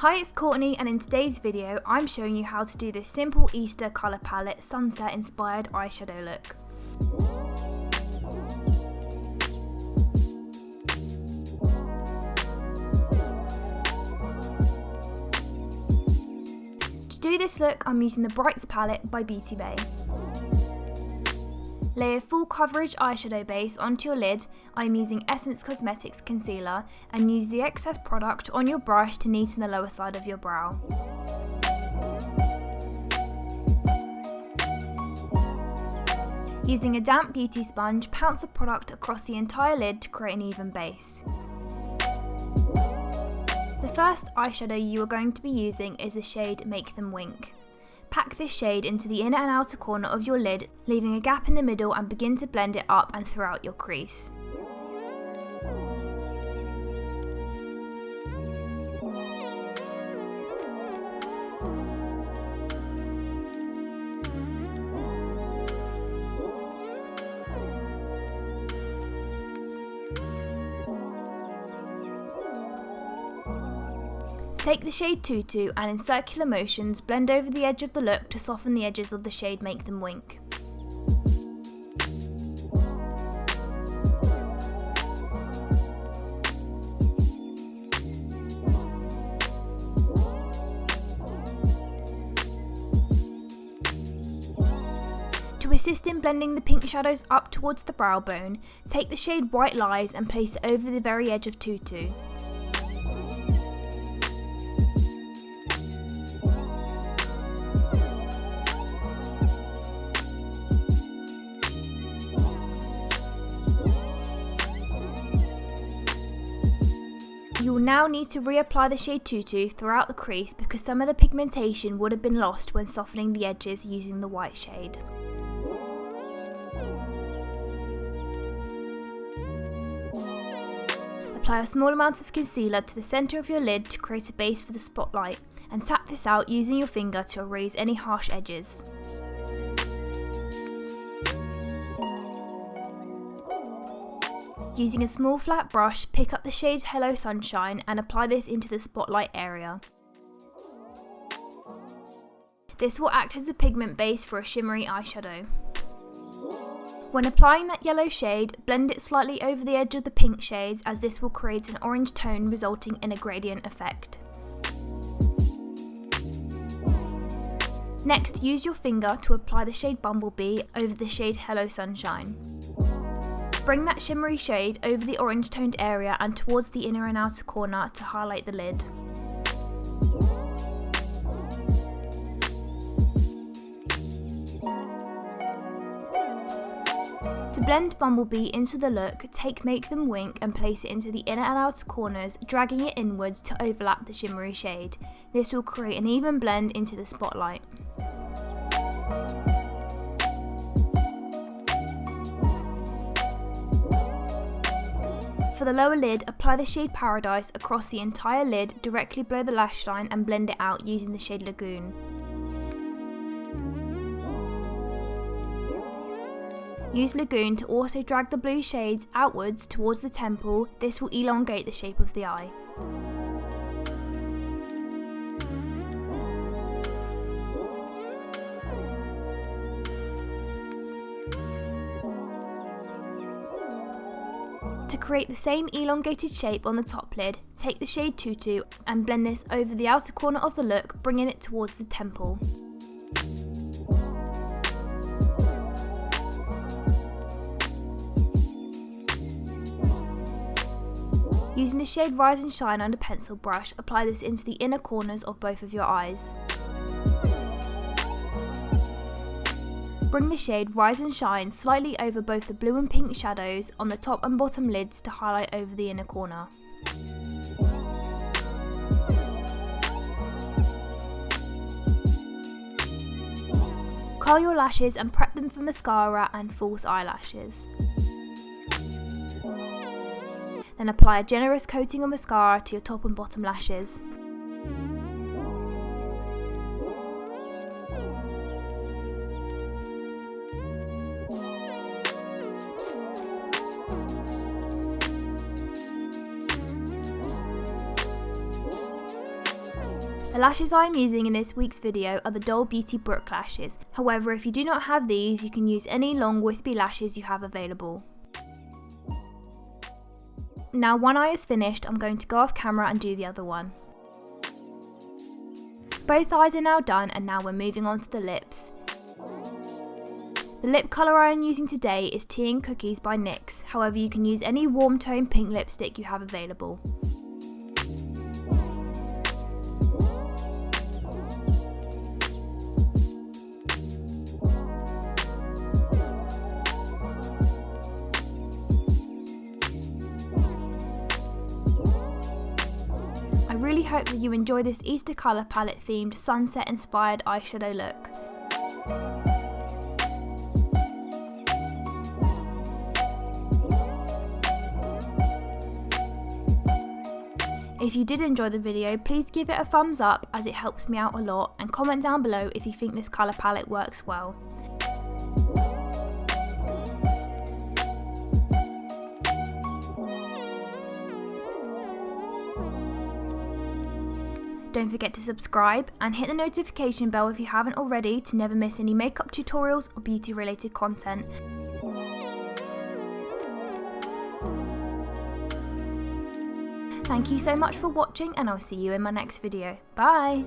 Hi, it's Courtney, and in today's video I'm showing you how to do this simple Easter colour palette sunset inspired eyeshadow look. To do this look I'm using the Brights palette by Beauty Brooke. Lay a full coverage eyeshadow base onto your lid. I'm using Essence Cosmetics concealer, and use the excess product on your brush to neaten the lower side of your brow. Using a damp beauty sponge, pounce the product across the entire lid to create an even base. The first eyeshadow you are going to be using is the shade Make Them Wink. Pack this shade into the inner and outer corner of your lid, leaving a gap in the middle, and begin to blend it up and throughout your crease. Take the shade Tutu and in circular motions blend over the edge of the look to soften the edges of the shade Make Them Wink. To assist in blending the pink shadows up towards the brow bone, take the shade White Lies and place it over the very edge of Tutu. You will now need to reapply the shade Tutu throughout the crease because some of the pigmentation would have been lost when softening the edges using the white shade. Apply a small amount of concealer to the centre of your lid to create a base for the spotlight, and tap this out using your finger to erase any harsh edges. Using a small flat brush, pick up the shade Hello Sunshine and apply this into the spotlight area. This will act as a pigment base for a shimmery eyeshadow. When applying that yellow shade, blend it slightly over the edge of the pink shades, as this will create an orange tone resulting in a gradient effect. Next, use your finger to apply the shade Bumblebee over the shade Hello Sunshine. Bring that shimmery shade over the orange toned area and towards the inner and outer corner to highlight the lid. To blend Bumblebee into the look, take Make Them Wink and place it into the inner and outer corners, dragging it inwards to overlap the shimmery shade. This will create an even blend into the spotlight. For the lower lid, apply the shade Paradise across the entire lid directly below the lash line and blend it out using the shade Lagoon. Use Lagoon to also drag the blue shades outwards towards the temple. This will elongate the shape of the eye. To create the same elongated shape on the top lid, take the shade Tutu and blend this over the outer corner of the look, bringing it towards the temple. Using the shade Rise and Shine under pencil brush, apply this into the inner corners of both of your eyes. Bring the shade Rise and Shine slightly over both the blue and pink shadows on the top and bottom lids to highlight over the inner corner. Curl your lashes and prep them for mascara and false eyelashes. Then apply a generous coating of mascara to your top and bottom lashes. The lashes I am using in this week's video are the Doll Beauty Brooke lashes. However, if you do not have these, you can use any long wispy lashes you have available. Now one eye is finished, I'm going to go off camera and do the other one. Both eyes are now done, and now we're moving on to the lips. The lip colour I am using today is Tea and Cookies by NYX, however you can use any warm tone pink lipstick you have available. I really hope that you enjoy this Easter colour palette themed sunset inspired eyeshadow look. If you did enjoy the video, please give it a thumbs up as it helps me out a lot, and comment down below if you think this colour palette works well. Don't forget to subscribe and hit the notification bell if you haven't already to never miss any makeup tutorials or beauty related content. Thank you so much for watching, and I'll see you in my next video. Bye!